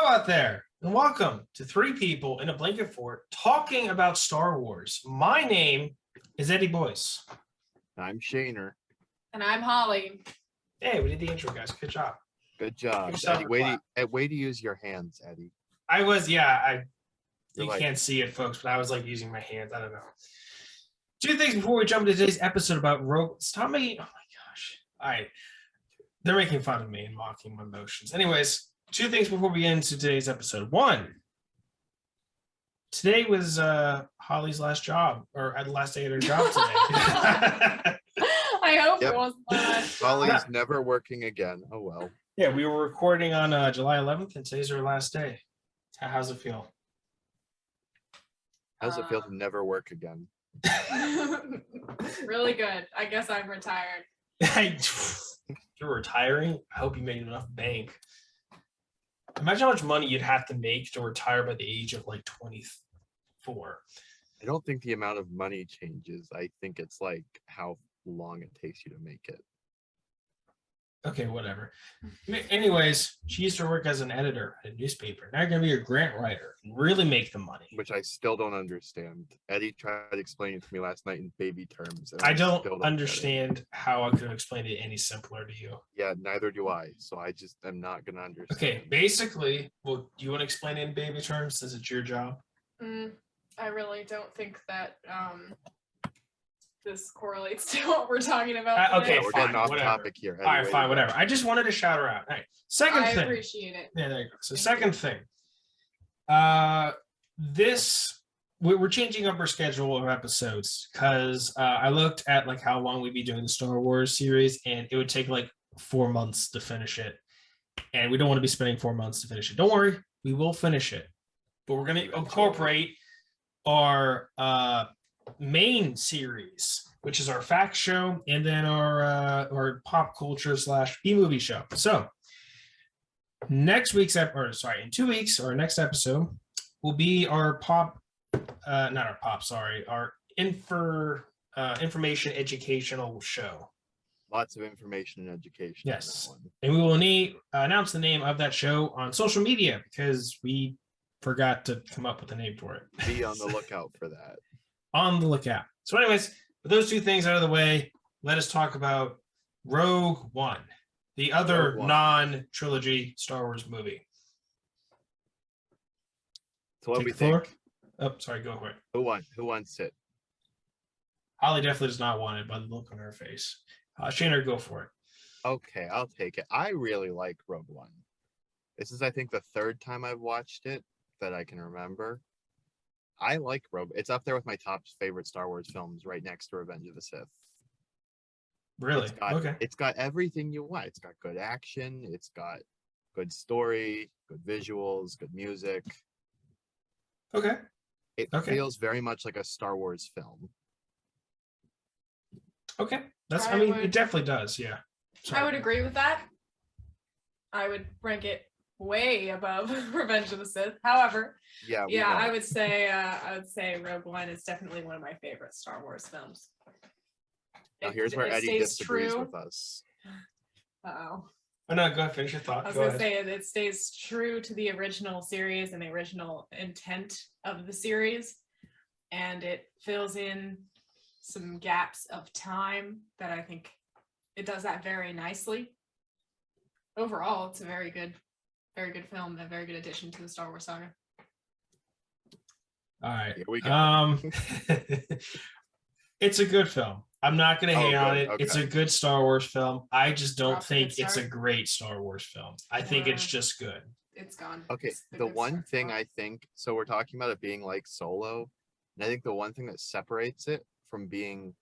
out there, and welcome to Three People in a Blanket Fort talking about Star Wars. My name is Eddie Boyce. I'm Shaner. And I'm Holly. Hey, we did the intro, guys. Good job. Good job. Yourself Eddie, way to use your hands, Eddie. I was, yeah, you You're can't see it, folks, but I was like using my hands. I don't know. Two things before we jump into today's episode about Rogue. Stop me. Oh my gosh. All right. They're making fun of me and mocking my emotions. Anyways, two things before we get into today's episode. One, today was Holly's last job, or the last day of her job today. I hope Yep. it wasn't my last. Holly's never working again. Oh well. Yeah, we were recording on July 11th, and today's her last day. How's it feel? How's it feel to never work again? Really good. I guess I'm retired. You're retiring? I hope you made enough bank. Imagine how much money you'd have to make to retire by the age of like 24. I don't think the amount of money changes. I think it's like how long it takes you to make it. Okay, whatever. Anyways, she used to work as an editor at a newspaper. Now you're going to be a grant writer and really make the money. Which I still don't understand. Eddie tried to explain it to me last night in baby terms. And I still don't get it. understand how I could explain it any simpler to you. Yeah, neither do I. So I just am not going to understand. Okay, basically, well, do you want to explain it in baby terms since it's your job? I really don't think that this correlates to what we're talking about. Okay, today. We're fine, getting off whatever. topic here. All right, Anyway, fine, whatever. I just wanted to shout her out. All right, second I thing. appreciate it. Yeah, there you go. So Thank second thing, we're changing up our schedule of episodes because I looked at like how long we'd be doing the Star Wars series, and it would take like 4 months to finish it, and we don't want to be spending 4 months to finish it. Don't worry, we will finish it, but we're going to incorporate our main series, which is our fact show, and then our pop culture / B-movie show. So in 2 weeks, our next episode will be our our information educational show. Lots of information and education. Yes. On that one. And we will announce the name of that show on social media because we forgot to come up with a name for it. Be on the lookout for that. On the lookout. So anyways, with those two things out of the way, let us talk about Rogue One, the other non-trilogy Star Wars movie. So what Take we the floor. think? Oh, sorry, go for it. Who wants it? Holly definitely does not want it by the look on her face. Shaner, go for it. Okay, I'll take it. I really like Rogue One. This is, I think, the third time I've watched it that I can remember. I like Rogue. It's up there with my top favorite Star Wars films, right next to Revenge of the Sith. Really? Okay. It's got everything you want. It's got good action. It's got good story, good visuals, good music. Okay. It feels very much like a Star Wars film. Okay. It definitely does. Yeah. I would agree with that. I would rank it way above Revenge of the Sith. However, I would say Rogue One is definitely one of my favorite Star Wars films. Now here's where Eddie disagrees with us. Uh-oh. Oh, no, go ahead, finish your thought. I was going to say it stays true to the original series and the original intent of the series, and it fills in some gaps of time that I think it does that very nicely. Overall, it's a very good film, a very good addition to the Star Wars saga. All right. Here we go. It's a good film. I'm not going to hate on it. Okay. It's a good Star Wars film. I just don't Off to a think good it's a start. great Star Wars film. I think it's just good. It's gone. Okay, It's a the good one start. thing I think, so we're talking about it being like Solo, and I think the one thing that separates it from being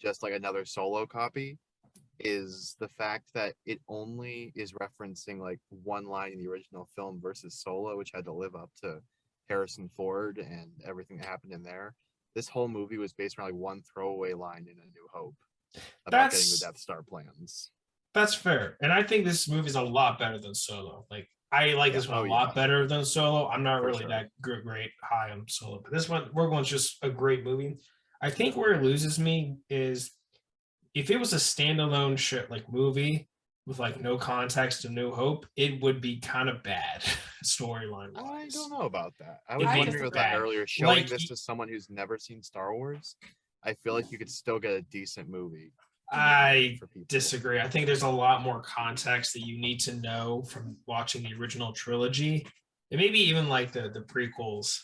just like another Solo copy is the fact that it only is referencing like one line in the original film versus Solo, which had to live up to Harrison Ford and everything that happened in there. This whole movie was based around like one throwaway line in A New Hope about getting the Death Star plans. That's fair. And I think this movie is a lot better than Solo. Like, I like this one a lot better than Solo. I'm not really that great high on Solo, but this one, Rogue One's just a great movie. I think where it loses me is if it was a standalone movie, with like no context and no hope, it would be kind of bad storyline I wise. don't know about that. I was It'd be wondering about that bad. earlier. Showing Like, this to someone who's never seen Star Wars, I feel like you could still get a decent movie. I for people. disagree. I think there's a lot more context that you need to know from watching the original trilogy, and maybe even like the prequels,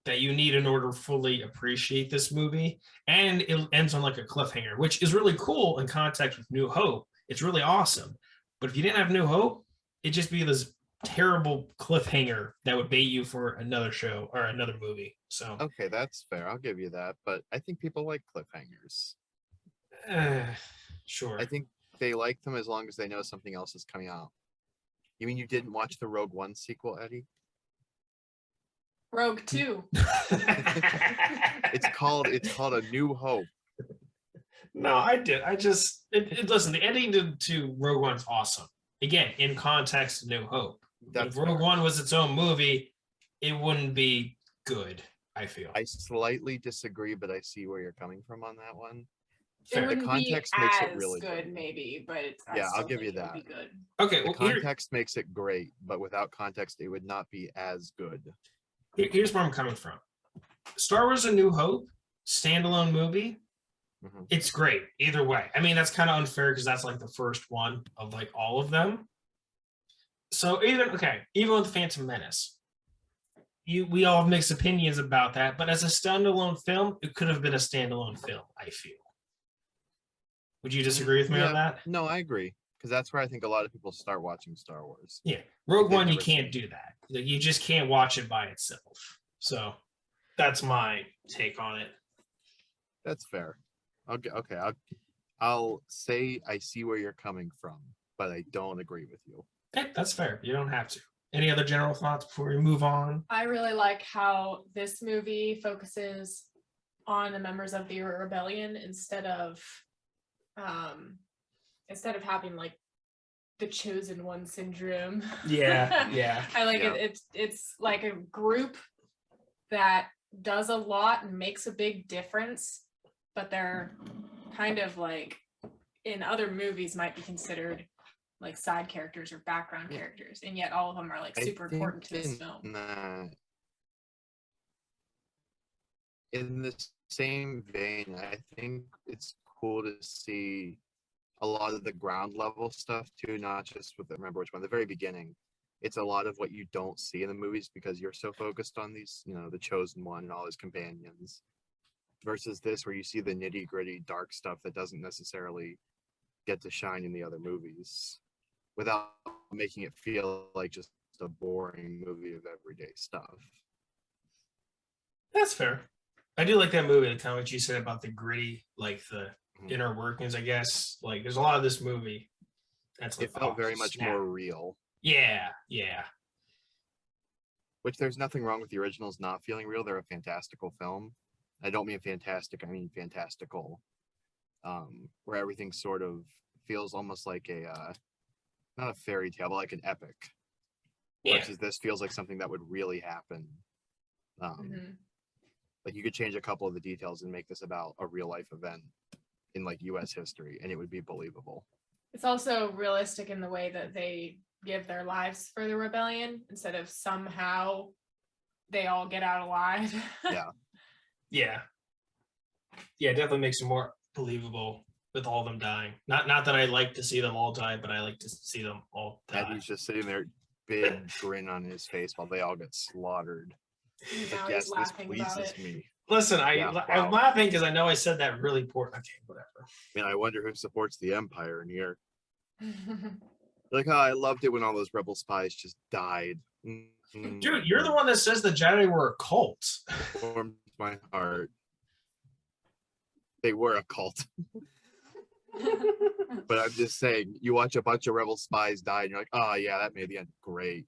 that you need in order to fully appreciate this movie. And it ends on like a cliffhanger, which is really cool in context with New Hope. It's really awesome. But if you didn't have New Hope, it'd just be this terrible cliffhanger that would bait you for another show or another movie. So Okay, that's fair. I'll give you that. But I think people like cliffhangers. sure. I think they like them as long as they know something else is coming out. You mean you didn't watch the Rogue One sequel, Eddie? Rogue 2. It's called A New Hope. No, I did. I just listen. The ending to Rogue One's awesome. Again, in context, New Hope. But if That's Rogue fair. One was its own movie, it wouldn't be good. I feel. I slightly disagree, but I see where you're coming from on that one. It Fair. wouldn't context be makes it as really good, good. maybe, but Yeah, I'll still give you think it would that. be good. Okay, The well, context makes it great, but without context, it would not be as good. here's where I'm coming from. Star Wars: A New Hope, standalone movie. Mhm. It's great either way. I mean, that's kind of unfair because that's like the first one of like all of them. So even with Phantom Menace, we all have mixed opinions about that, but as a standalone film, it could have been a standalone film, I feel. Would you disagree with me on that? No, I agree. Because that's where I think a lot of people start watching Star Wars. Yeah. Rogue they've One, you never can't seen do that. Like, you just can't watch it by itself. So that's my take on it. That's fair. I'll say I see where you're coming from, but I don't agree with you. Okay, that's fair. You don't have to. Any other general thoughts before we move on? I really like how this movie focuses on the members of the rebellion instead of having like the chosen one syndrome. Yeah. I like Yeah. it. It's like a group that does a lot and makes a big difference, but they're kind of like in other movies might be considered like side characters or background characters, and yet all of them are like super important to this film. In the same vein, I think it's cool to see a lot of the ground level stuff too, not just with remember which one, the very beginning. It's a lot of what you don't see in the movies because you're so focused on these, the chosen one and all his companions, versus this where you see the nitty gritty dark stuff that doesn't necessarily get to shine in the other movies without making it feel like just a boring movie of everyday stuff. That's fair. I do like that movie, kind of what you said about the gritty, like the inner workings, I guess. Like, there's a lot of this movie that's like, it felt very much more real. Yeah. Which there's nothing wrong with the originals not feeling real. They're a fantastical film. I don't mean fantastic, I mean fantastical. Where everything sort of feels almost like a not a fairy tale, but like an epic. Yeah. Versus this feels like something that would really happen. Like you could change a couple of the details and make this about a real life event in like US history and it would be believable. It's also realistic in the way that they give their lives for the rebellion instead of somehow they all get out alive. Yeah, it definitely makes it more believable with all of them dying. Not that I like to see them all die, but I like to see them all die. And he's just sitting there, big grin on his face while they all get slaughtered. Now Yes, he's this laughing about pleases it. me. Listen, I'm laughing because I know I said that really poor. Okay, whatever. I mean, I wonder who supports the Empire in here. Like, I loved it when all those rebel spies just died. Dude, you're the one that says the Jedi were a cult. Warms my heart. They were a cult. But I'm just saying, you watch a bunch of rebel spies die and you're like, oh yeah, that made the end great.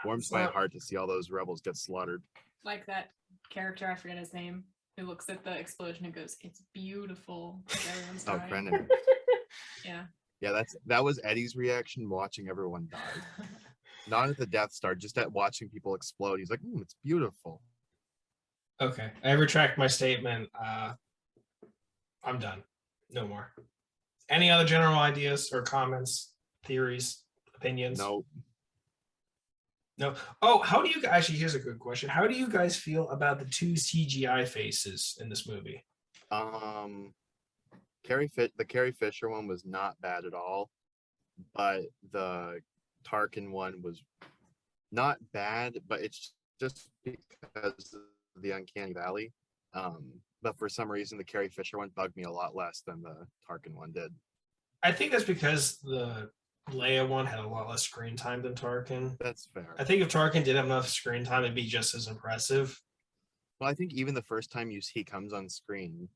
Warms my heart to see all those rebels get slaughtered. Like that character, I forget his name, who looks at the explosion and goes, "It's beautiful." Everyone's dying. Brennan. Yeah, that was Eddie's reaction watching everyone die. Not at the Death Star, just at watching people explode. He's like, it's beautiful. Okay, I retract my statement. I'm done. No more. Any other general ideas or comments, theories, opinions? No. No. Oh, how do you actually? Here's a good question. How do you guys feel about the 2 CGI faces in this movie? The Carrie Fisher one was not bad at all, but the Tarkin one was not bad, but it's just because of the Uncanny Valley. But for some reason, the Carrie Fisher one bugged me a lot less than the Tarkin one did. I think that's because the Leia one had a lot less screen time than Tarkin. That's fair. I think if Tarkin did have enough screen time, it'd be just as impressive. Well, I think even the first time he comes on screen,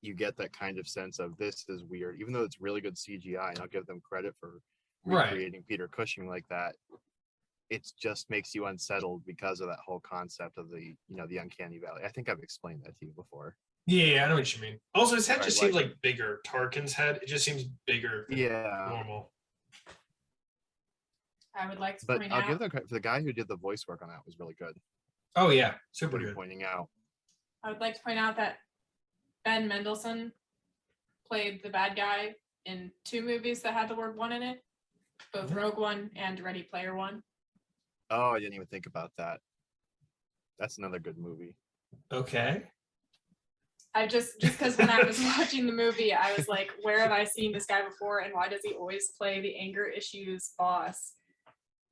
you get that kind of sense of this is weird, even though it's really good CGI, and I'll give them credit for recreating Peter Cushing like that. It just makes you unsettled because of that whole concept of the Uncanny Valley. I think I've explained that to you before. Yeah, I know what you mean. Also, his head Right, just seems like bigger. Tarkin's head, it just seems bigger than normal. I would like to But point I'll out. give them credit for the guy who did the voice work on that was really good. Oh yeah, super What are you good. pointing out? I would like to point out that Ben Mendelsohn played the bad guy in 2 movies that had the word one in it, both Rogue One and Ready Player One. Oh, I didn't even think about that. That's another good movie. Okay. I just because when I was watching the movie, I was like, where have I seen this guy before, and why does he always play the anger issues boss?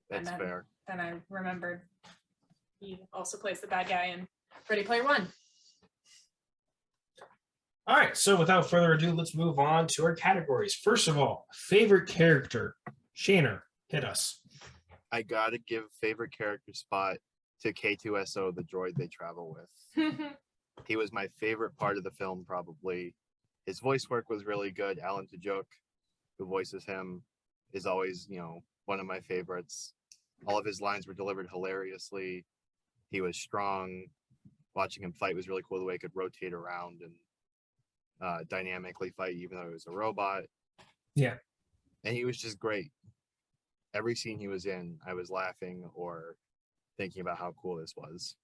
That's then, fair. Then I remembered he also plays the bad guy in Ready Player One. All right, so without further ado, let's move on to our categories. First of all, favorite character. Shaner, hit us. I gotta give favorite character spot to K2SO, the droid they travel with. He was my favorite part of the film, probably. His voice work was really good. Alan Tudyk, who voices him, is always, one of my favorites. All of his lines were delivered hilariously. He was strong. Watching him fight was really cool, the way he could rotate around and dynamically fight, even though he was a robot. Yeah. And he was just great. Every scene he was in, I was laughing or thinking about how cool this was.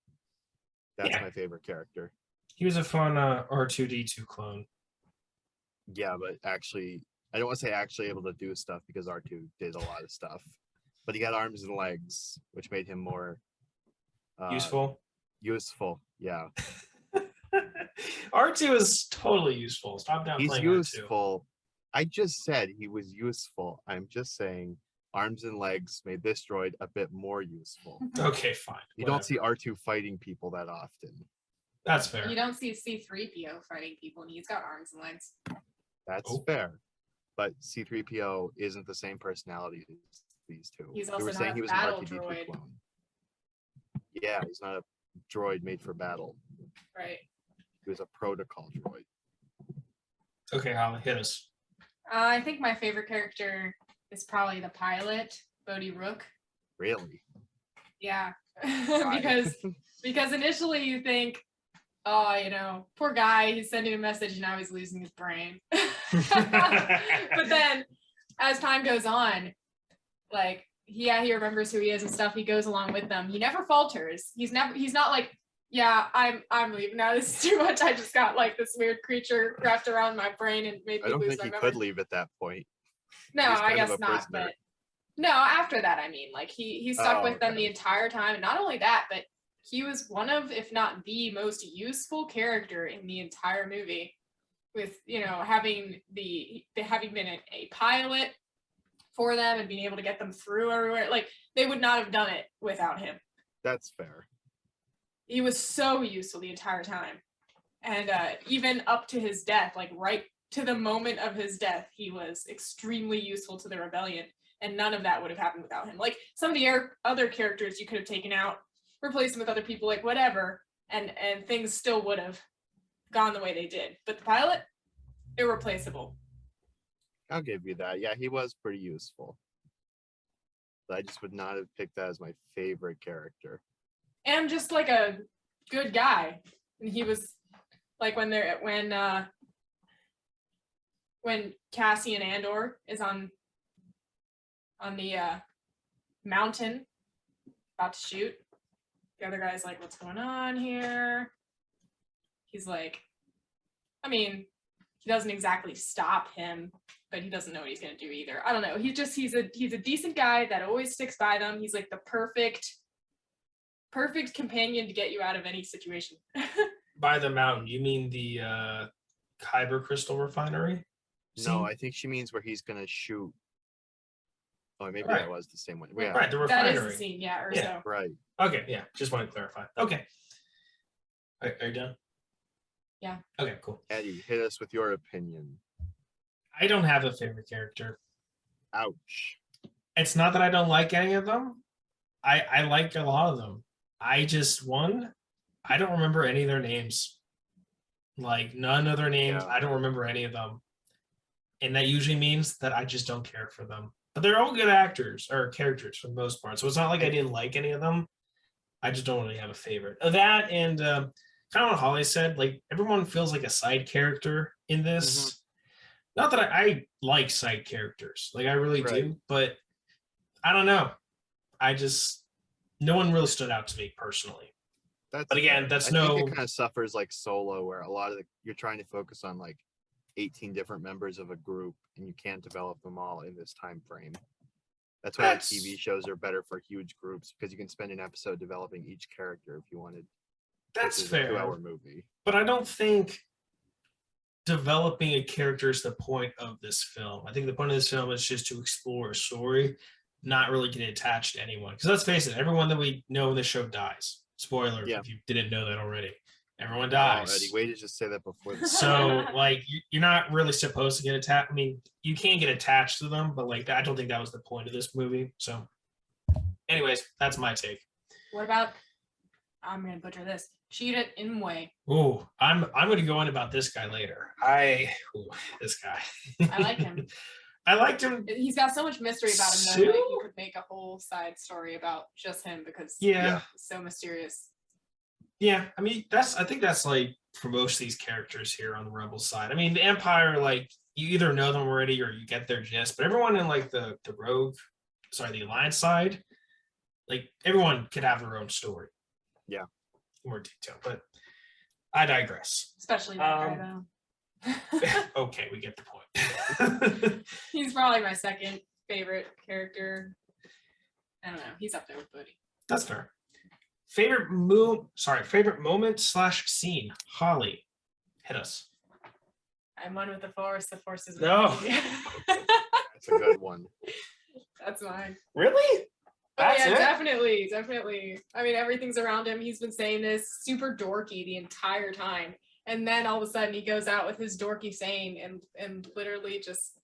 That's my favorite character. He was a fun R2D2 clone. Yeah, but actually, I don't want to say actually able to do stuff because R2 did a lot of stuff. But he got arms and legs, which made him more useful. Useful, yeah. R2 is totally useful. Stop downplaying He's R2. useful. I just said he was useful. I'm just saying arms and legs made this droid a bit more useful. Okay, fine. You don't see R2 fighting people that often. That's fair. You don't see C-3PO fighting people, and he's got arms and legs. That's fair. But C-3PO isn't the same personality as these two. He's also were saying not he a was an battle R2D2 droid. clone. Yeah, he's not a droid made for battle. Right. He was a protocol droid. Okay, Holly, hit us. I think my favorite character is probably the pilot, Bodhi Rook. Really? Yeah. because initially you think, oh, poor guy, he's sending a message and now he's losing his brain. But then as time goes on, like, he remembers who he is and stuff. He goes along with them. He never falters. He's not like, yeah, I'm leaving now. This is too much. I just got like this weird creature wrapped around my brain and made me lose my memory. I don't think he could leave at that point. No, I guess not. But no, after that, I mean, like he stuck with them the entire time. And not only that, but he was one of, if not the most useful character in the entire movie. With having been a pilot for them and being able to get them through everywhere, like they would not have done it without him. That's fair. He was so useful the entire time, and even up to his death, like right to the moment of his death, he was extremely useful to the rebellion, and none of that would have happened without him. Like some of the other characters you could have taken out, replaced them with other people, like whatever, and things still would have gone the way they did. But the pilot, irreplaceable. I'll give you that. Yeah, he was pretty useful. But I just would not have picked that as my favorite character. And just like a good guy. And he was like when Cassian Andor is on the mountain about to shoot, the other guy's like, what's going on here? He's like, I mean, he doesn't exactly stop him, but he doesn't know what he's gonna do either. I don't know. He's a decent guy that always sticks by them. He's like the perfect companion to get you out of any situation. By the mountain, you mean the Kyber crystal refinery? No, scene? I think she means where he's gonna shoot. Oh, maybe Right. that was the same one. Yeah, Right, the That refinery. is the scene, yeah, or Yeah. so. right. Okay, yeah, just want to clarify. Okay. Are you done? Yeah. Okay, cool. Eddie, hit us with your opinion. I don't have a favorite character. Ouch. It's not that I don't like any of them. I like a lot of them. I don't remember any of their names. Like none of their names. Yeah. I don't remember any of them. And that usually means that I just don't care for them. But they're all good actors or characters for the most part. So it's not like I didn't like any of them. I just don't really have a favorite. That and kind of what Holly said, like everyone feels like a side character in this. Not that I like side characters, like I really do, but I don't know. No one really stood out to me personally. That's But again, fair. that's I think it kind of suffers like Solo, where a lot of you're trying to focus on like 18 different members of a group, and you can't develop them all in this time frame. That's why like, TV shows are better for huge groups because you can spend an episode developing each character if you wanted. That's fair. A 2-hour movie. But I don't think developing a character is the point of this film. I think the point of this film is just to explore a story, not really get attached to anyone. Because let's face it, everyone that we know in the show dies. Spoiler if you didn't know that already. Everyone dies. Eddie, wait to just say that before. So, like, you're not really supposed to get attached. I mean, you can get attached to them, but like, I don't think that was the point of this movie. So, anyways, that's my take. What about? I'm gonna butcher this. Cheetah Imwe. Oh, I'm going to go on about this guy later. This guy. I like him. I liked him. He's got so much mystery about him that like, you could make a whole side story about just him because he's so mysterious. Yeah, I mean I think that's like for most of these characters here on the Rebel side. I mean, the Empire, like you either know them already or you get their gist, but everyone in like the the Alliance side, like everyone could have their own story. Yeah. More detail, but I digress. Especially that guy though. Okay, we get the point. He's probably my second favorite character. I don't know. He's up there with Bodhi. That's fair. Favorite moment / scene. Holly, hit us. I'm one with the Force. The Force is No. That's a good one. That's mine. Really? That's yeah, it? definitely. I mean, everything's around him. He's been saying this super dorky the entire time. And then all of a sudden he goes out with his dorky saying and literally just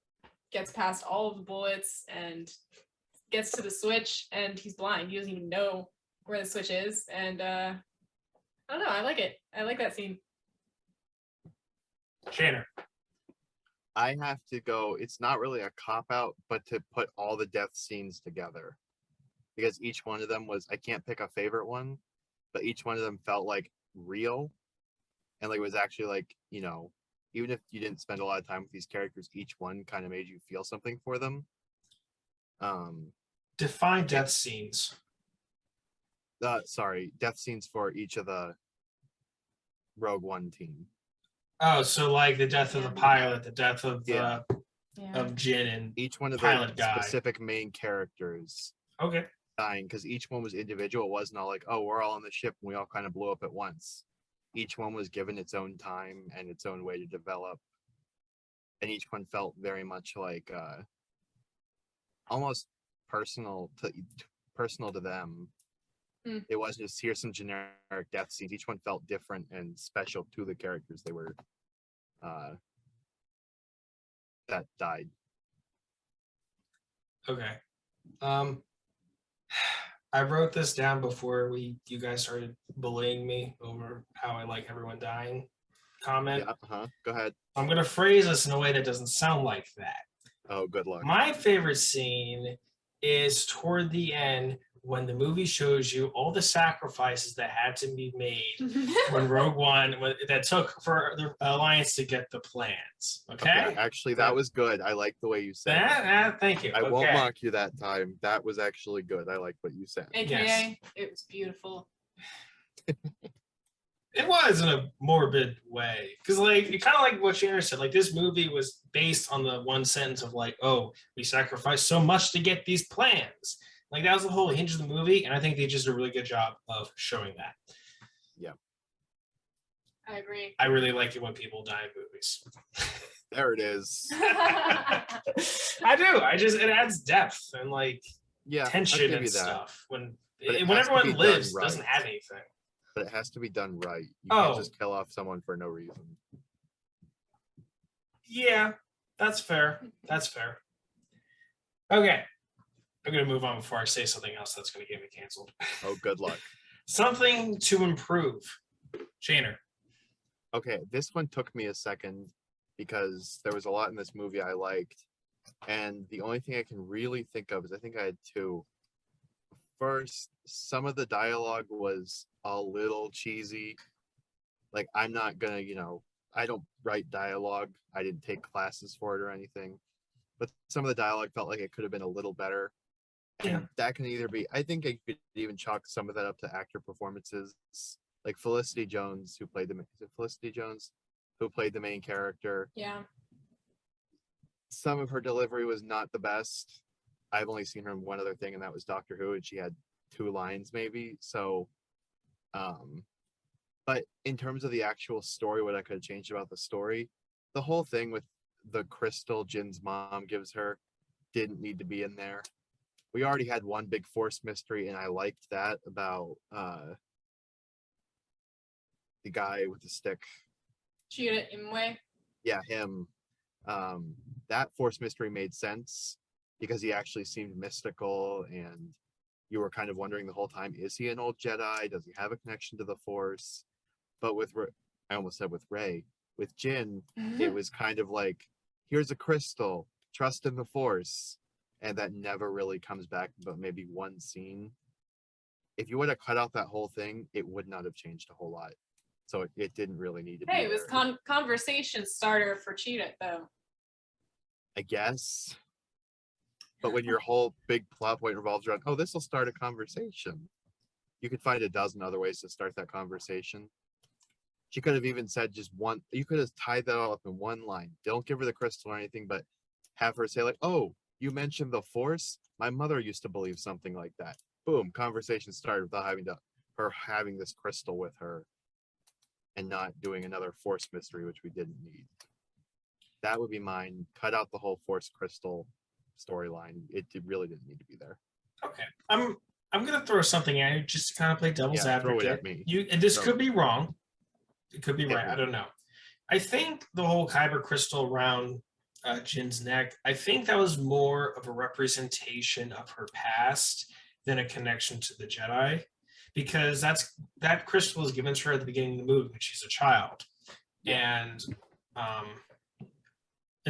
gets past all of the bullets and gets to the switch and he's blind. He doesn't even know where the switch is. And I don't know. I like it. I like that scene. Shanner. I have to go. It's not really a cop out, but to put all the death scenes together. Because each one of them I can't pick a favorite one, but each one of them felt like real. And like it was actually like, even if you didn't spend a lot of time with these characters, each one kind of made you feel something for them. Define death scenes. Death scenes for each of the Rogue One team. Oh, so like the death of the pilot, the death of of Jin and each one of pilot the guy. Specific main characters. Okay. Dying because each one was individual. It wasn't all like, oh, we're all on the ship and we all kind of blew up at once. Each one was given its own time and its own way to develop, and each one felt very much like almost personal to them. It wasn't just here's some generic death scenes. Each one felt different and special to the characters they were that died. Okay. I wrote this down before you guys started bullying me over how I like everyone dying comment. Yeah, Go ahead. I'm going to phrase this in a way that doesn't sound like that. Oh, good luck. My favorite scene is toward the end when the movie shows you all the sacrifices that had to be made when Rogue One that took for the Alliance to get the plans. Okay? Actually, that was good. I like the way you said that. Thank you. I won't mock you that time. That was actually good. I like what you said. AKA, It was beautiful. It was in a morbid way, because like it kind of like what Shannon said. Like this movie was based on the one sentence of like, "Oh, we sacrificed so much to get these plans." Like that was the whole hinge of the movie, and I think they just did a really good job of showing that. Yeah, I agree. I really like it when people die in movies. there it is. I do. It adds depth and like Yeah, I'll tension give and you that. stuff when But it when has to everyone be done lives right. doesn't have anything. But it has to be done right. You Oh. can't just kill off someone for no reason. Yeah, that's fair. That's fair. Okay. I'm going to move on before I say something else that's going to get me canceled. Oh, good luck. Something to improve. Shaner. Okay, this one took me a second because there was a lot in this movie I liked. And the only thing I can really think of is I think I had two. First, some of the dialogue was a little cheesy. Like, I'm not gonna, I don't write dialogue. I didn't take classes for it or anything. But some of the dialogue felt like it could have been a little better. And Yeah. that can either be, I think I could even chalk some of that up to actor performances. Like Felicity Jones, who played Felicity Jones, who played the main character. Yeah. Some of her delivery was not the best. I've only seen her in one other thing, and that was Doctor Who, and she had 2 lines maybe. So, but in terms of the actual story, what I could have changed about the story, the whole thing with the crystal Jin's mom gives her didn't need to be in there. We already had one big Force mystery, and I liked that about the guy with the stick. Cheetah Imwe. Yeah, him. That Force mystery made sense because he actually seemed mystical, and you were kind of wondering the whole time, is he an old Jedi? Does he have a connection to the Force? But I almost said with Rey, with Jin, it was kind of like, here's a crystal, trust in the Force. And that never really comes back, but maybe one scene. If you would have cut out that whole thing, it would not have changed a whole lot. So it didn't really need to be Hey, it was there. conversation starter for Cheetah, though. I guess. But when your whole big plot point revolves around, oh, this will start a conversation. You could find a dozen other ways to start that conversation. She could have even said just one, you could have tied that all up in one line. Don't give her the crystal or anything, but have her say like, oh, you mentioned the Force? My mother used to believe something like that. Boom, conversation started without her having this crystal with her and not doing another Force mystery, which we didn't need. That would be mine. Cut out the whole Force crystal storyline. It really didn't need to be there. Okay. I'm gonna throw something at you just to kind of play devil's advocate. Throw it at me. And this could be wrong. It could be right. me. I don't know. I think the whole kyber crystal around Jin's neck, I think that was more of a representation of her past than a connection to the Jedi, because that crystal was given to her at the beginning of the movie when she's a child, and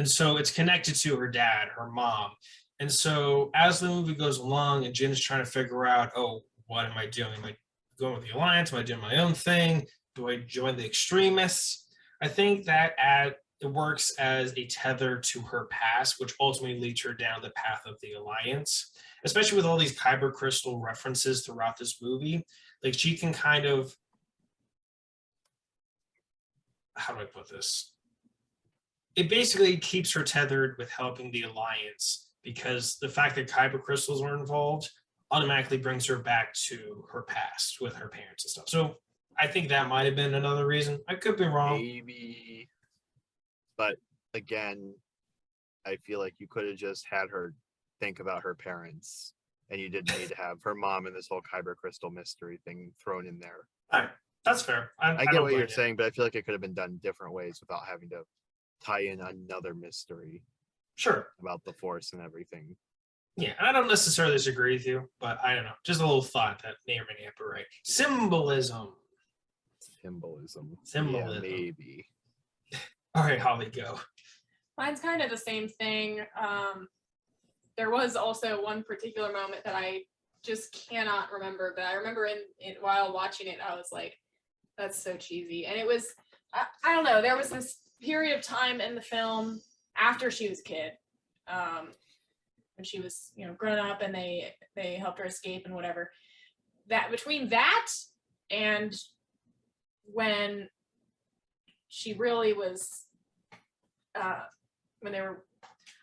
so it's connected to her dad, her mom, and so as the movie goes along and Jin is trying to figure out, oh, what am I doing? Am I going with the Alliance? Am I doing my own thing? Do I join the extremists? I think that it works as a tether to her past, which ultimately leads her down the path of the Alliance, especially with all these kyber crystal references throughout this movie. Like she can kind of, how do I put this? It basically keeps her tethered with helping the Alliance, because the fact that kyber crystals were involved automatically brings her back to her past with her parents and stuff. So I think that might have been another reason. I could be wrong. Maybe. But again, I feel like you could have just had her think about her parents, and you didn't need to have her mom and this whole kyber crystal mystery thing thrown in there. All right, that's fair. I get what you're saying, but I feel like it could have been done different ways without having to tie in another mystery. Sure. About the Force and everything. Yeah, and I don't necessarily disagree with you, but I don't know. Just a little thought that may or may not be right. Symbolism. Yeah, maybe. All right, Holly, go. Mine's kind of the same thing. There was also one particular moment that I just cannot remember, but I remember in while watching it, I was like, that's so cheesy. And it was, I don't know, there was this period of time in the film after she was a kid, when she was, grown up, and they helped her escape and whatever. That between that and when she really was, when they were,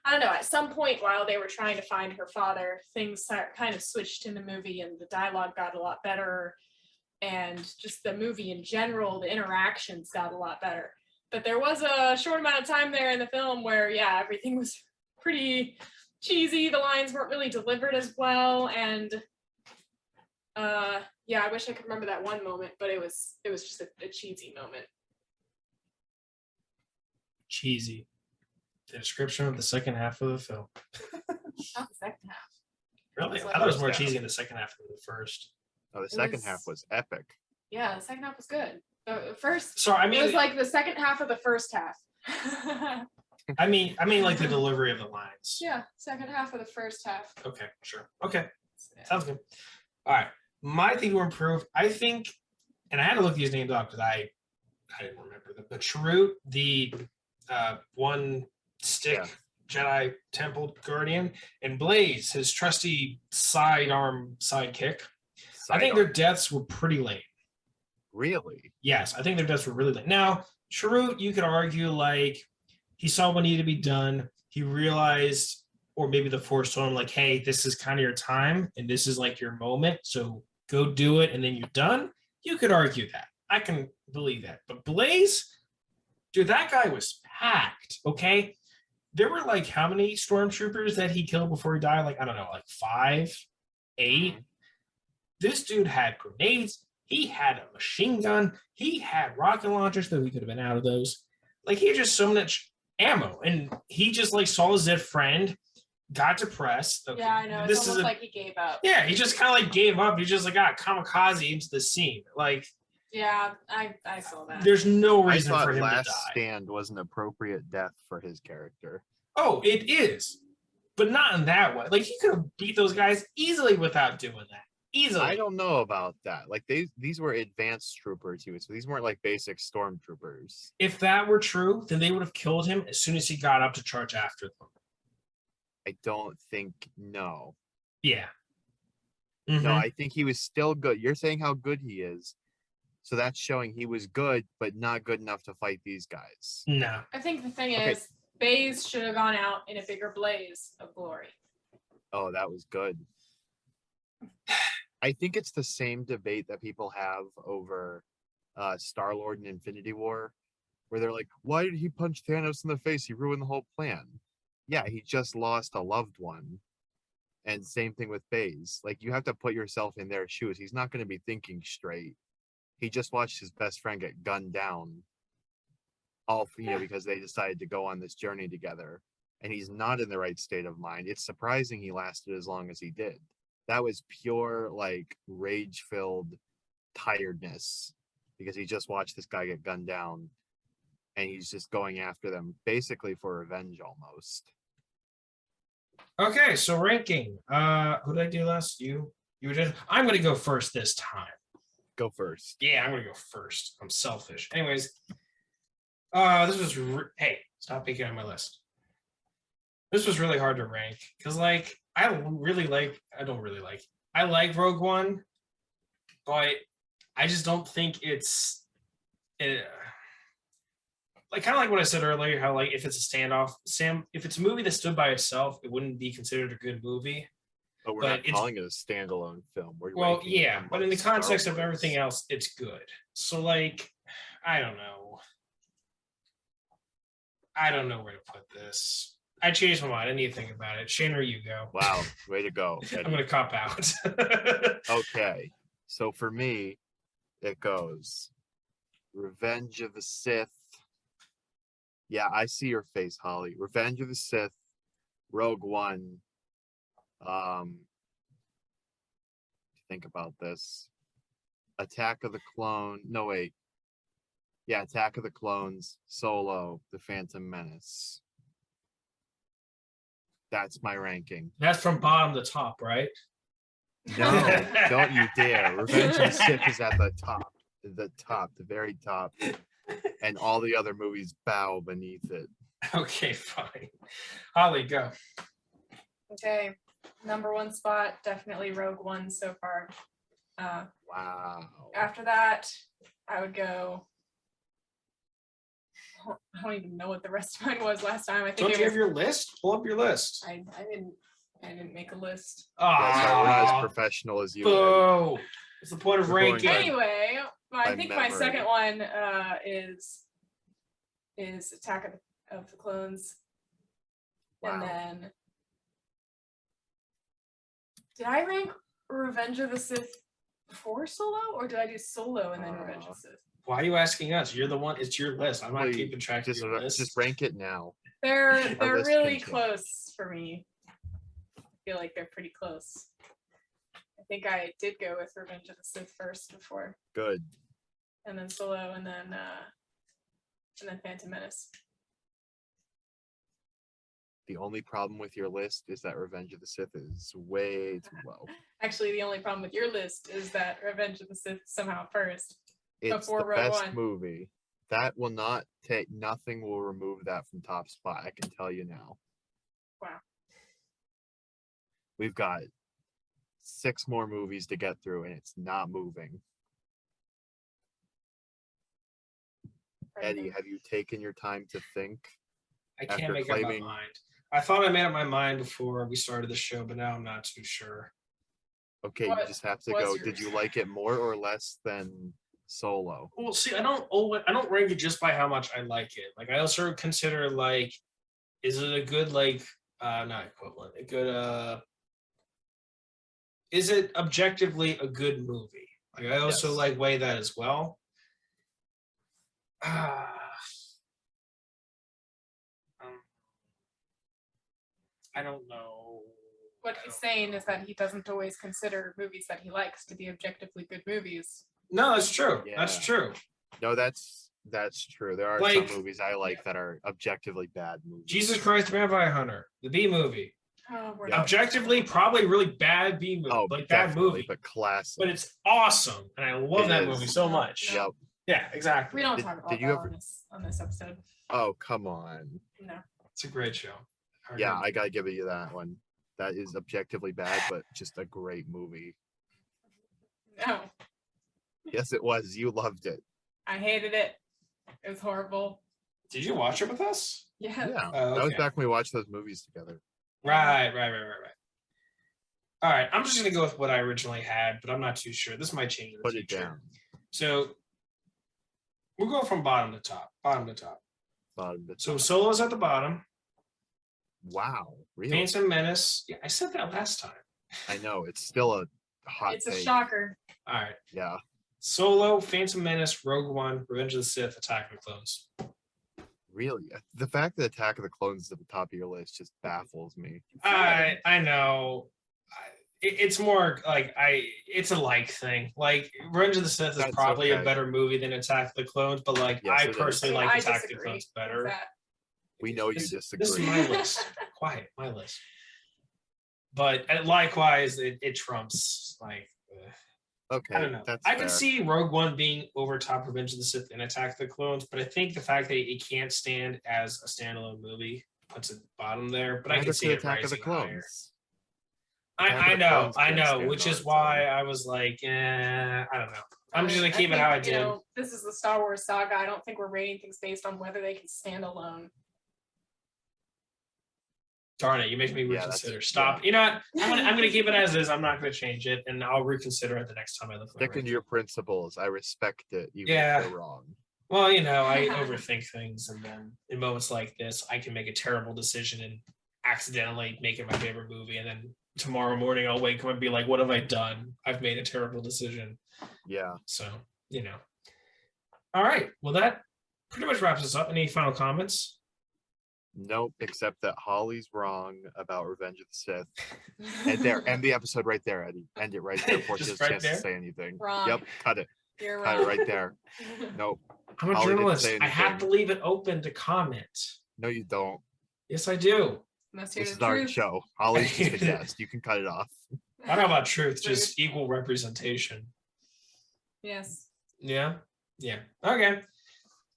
I don't know, at some point while they were trying to find her father, things kind of switched in the movie and the dialogue got a lot better. And just the movie in general, the interactions got a lot better. But there was a short amount of time there in the film where, yeah, everything was pretty cheesy. The lines weren't really delivered as well. And yeah, I wish I could remember that one moment, but it was just a cheesy moment. Cheesy. The description of the second half of the film. Not the second half. Really? It's I like- thought it was more First half. cheesy in the second half than the first. Oh, the It second was- half was epic. Yeah, the second half was good. The first, So I it mean, was like the second half of the first half. I mean, like the delivery of the lines. Yeah, second half of the first half. Okay, sure. Okay, Yeah. sounds good. All right, my thing to improve, I think, and I had to look these names up because I didn't remember them. But Chirrut, the one stick Jedi Temple Guardian, and Blaze, his trusty sidearm sidekick. I think their deaths were pretty late. Really? Yes, I think their deaths were really late. Now, Chirrut, you could argue like he saw what needed to be done. He realized, or maybe the Force told him like, hey, this is kind of your time and this is like your moment. So go do it and then you're done. You could argue that. I can believe that. But Blaze, dude, that guy was packed, okay? There were like how many stormtroopers that he killed before he died? Like, I don't know, like 5, 8. This dude had grenades. He had a machine gun. He had rocket launchers, though he could have been out of those. Like, he had just so much ammo. And he just, like, saw his dead friend, got depressed. Okay, Yeah, I know. It's almost like he gave up. Yeah, he just kind of, like, gave up. He just, like, got kamikaze into the scene. Like, Yeah, I saw that. there's no I reason thought for him Last to die. Stand was an appropriate death for his character. Oh, it is. But not in that way. Like, he could have beat those guys easily without doing that. Easily. I don't know about that. Like these were advanced troopers, so these weren't like basic stormtroopers. If that were true, then they would have killed him as soon as he got up to charge after them. I don't think no. Yeah. No, Mhm. I think he was still good. You're saying how good he is. So that's showing he was good, but not good enough to fight these guys. No. I think the thing Okay. is, Baze should have gone out in a bigger blaze of glory. Oh, that was good. I think it's the same debate that people have over Star-Lord and Infinity War, where they're like, why did he punch Thanos in the face? He ruined the whole plan. Yeah, he just lost a loved one. And same thing with Baze. Like, you have to put yourself in their shoes. He's not going to be thinking straight. He just watched his best friend get gunned down, because they decided to go on this journey together. And he's not in the right state of mind. It's surprising he lasted as long as he did. That was pure, like, rage-filled tiredness because he just watched this guy get gunned down and he's just going after them basically for revenge almost. Okay, so ranking. Who did I do last? You did. I'm gonna go first this time. Go first. Yeah, I'm gonna go first. I'm selfish. Anyways, this was hey, stop peeking at my list. This was really hard to rank because, like, I like Rogue One, but I just don't think it's like kind of like what I said earlier. How like if it's a standoff, if it's a movie that stood by itself, it wouldn't be considered a good movie. But we're But not it's- calling it a standalone film. We're Well, ranking it yeah, but in the amongst Star context of Wars. everything else, it's good. So, like, I don't know where to put this. I changed my mind. I need to think about it. Shannon, you go. Wow, way to go. I'm Eddie. gonna cop out. Okay, so for me, it goes Revenge of the Sith. Yeah, I see your face, Holly. Revenge of the Sith, Rogue One. Think about this. Attack of the Clone. No, wait. Yeah, Attack of the Clones, Solo, The Phantom Menace. That's my ranking. That's from bottom to top, right? No, don't you dare. Revenge of the Sith is at the top. The very top. And all the other movies bow beneath it. Okay, fine. Holly, go. Okay, number one spot, definitely Rogue One so far. Wow. After that, I would go. I don't even know what the rest of mine was last time. I think Don't it you was, have your list? Pull up your list. I didn't make a list. Yeah, sorry, we're not as Ah, professional as you. Eddie. boo. What's the point of We're going ranking? by- Anyway, I by think my memory. second one is Attack of the Clones. Wow. And then did I rank Revenge of the Sith before Solo, or did I do Solo and then Revenge of the Sith? Why are you asking us? You're the one. It's your list. I'm not Well, keeping track of Just, your list. just rank it now. They're list really can change. close for me. I feel like they're pretty close. I think I did go with Revenge of the Sith first before, Good. and then Solo, and then Phantom Menace. The only problem with your list is that Revenge of the Sith is way too low. Actually, the only problem with your list is that Revenge of the Sith is somehow first. It's Before the Rogue best One. movie. That will not take. Nothing will remove that from top spot. I can tell you now. Wow. We've got 6 more movies to get through, and it's not moving. Eddie, have you taken your time to think? I can't after make up my claiming- mind. I thought I made up my mind before we started the show, but now I'm not too sure. Okay, What you just have to was go. yours? Did you like it more or less than Solo? Well, see, I don't rank it just by how much I like it. Like I also consider like, is it a good not equivalent, a good is it objectively a good movie? Like I also Yes. like weigh that as well. I don't know. What I he's don't saying know. is that he doesn't always consider movies that he likes to be objectively good movies. No, that's true. That's Yeah. true. No, that's true. There are Like- some movies I like that are objectively bad movies. Jesus Christ, Vampire Hunter, the B movie. Oh, we're Yeah. not- Objectively, probably really bad B movie, Oh, like bad definitely, movie, but classic. but it's awesome, and I love It that is. movie so much. No. Yep. Yeah, exactly. We don't Did- talk about did you that ever- on this episode. Oh, come on. No. It's a great show. Yeah, I gotta give you that one. That is objectively bad, but just a great movie. No. Yes, it was. You loved it. I hated it. It was horrible. Did you watch it with us? Yeah. Yeah, Oh, that was okay. back when we watched those movies together. Right. All right, I'm just gonna go with what I originally had, but I'm not too sure. This might change in the Put it future. down. So we'll go from bottom to top. Bottom to top. Bottom to So top. Solo's at the bottom. Wow, really? Phantom Menace. Yeah, I said that last time. I know it's still a hot It's a take. shocker. All right. Yeah, Solo, Phantom Menace, Rogue One, Revenge of the Sith, Attack of the Clones. really. The fact that Attack of the Clones is at the top of your list just baffles me. I know. It's more like it's a like thing. Like Revenge of the Sith is That's probably a okay. better movie than Attack of the Clones, but like Yes, I it is. personally I like Attack of the disagree Clones with better. that. We know you This is disagree. my list. Quiet, my list. But likewise, it trumps like. Okay, I don't know. that's I can fair. see Rogue One being over top Revenge of the Sith and Attack of the Clones, but I think the fact that it can't stand as a standalone movie puts it bottom there. But I Neither can see could it Attack of the rising higher. Clones. I Attack of the know, Clones I can't know, stand which on is its why own. I was like, I don't know. I'm just gonna I keep it think, how I you did. know, this is the Star Wars saga. I don't think we're rating things based on whether they can stand alone. Darn it, you make me Yeah, that's- reconsider. Stop. You know what? I'm gonna keep it as is. I'm not gonna change it, and I'll reconsider it the next time I look. Sticking to your principles, I respect it, even Yeah. if they're wrong. Well, you know, I overthink things, and then in moments like this, I can make a terrible decision and accidentally make it my favorite movie, and then tomorrow morning I'll wake up and be like, "What have I done? I've made a terrible decision." Yeah. So, you know. All right. Well, that pretty much wraps us up. Any final comments? Nope, except that Holly's wrong about Revenge of the Sith. And there, end the episode right there, Eddie. End it right there before she Just has a right chance there? to say anything. Wrong. Yep, cut it. You're Cut wrong. it right there. Nope. I'm a Holly didn't journalist. say I have to anything. leave it open to comment. No, you don't. Yes, I do. Let's hear This the is our truth. show. Holly's just a guest. You can cut it off. I don't know about truth, just equal representation. Yes. Yeah. Yeah. Okay.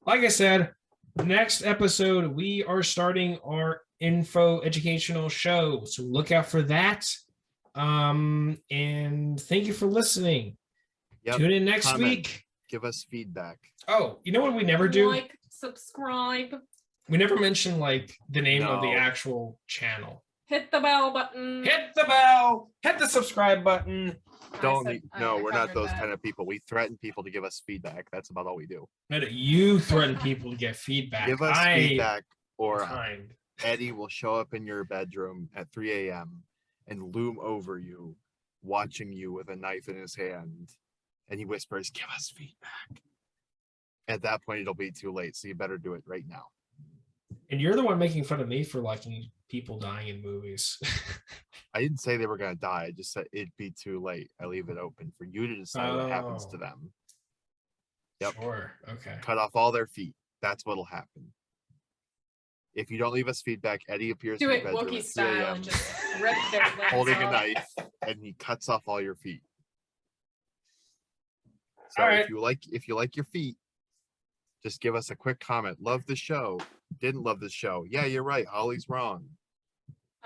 Like I said, next episode, we are starting our info educational show. So look out for that. And thank you for listening. Yep. Tune in next Comment. week. Give us feedback. Oh, you know what we never do? Like, subscribe, We never mention like the name of the No. actual channel. hit the bell button. Hit the bell. Hit the subscribe button. Don't said- need, no, I we're not covered those that. kind of people. We threaten people to give us feedback. That's about all we do. No, you threaten people to get feedback. Give us feedback, or kind. Eddie will show up in your bedroom at 3 a.m. and loom over you, watching you with a knife in his hand. And he whispers, give us feedback. At that point, it'll be too late. So you better do it right now. And you're the one making fun of me for liking people dying in movies. I didn't say they were going to die. I just said it'd be too late. I leave it open for you to decide what happens to Oh. them. Yep. Sure. Okay. Cut off all their feet. That's what'll happen. If you don't leave us feedback, Eddie appears Do in it your bedroom Wookiee at 3 style a.m. and just rip their legs holding a off. knife, and he cuts off all your feet. So All right. if you like your feet, just give us a quick comment. Love the show. Didn't love the show. Yeah, you're right. Holly's wrong.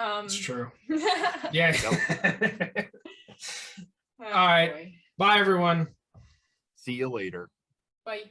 It's true. Oh, Yeah. All right. Bye, everyone. See you later. Bye.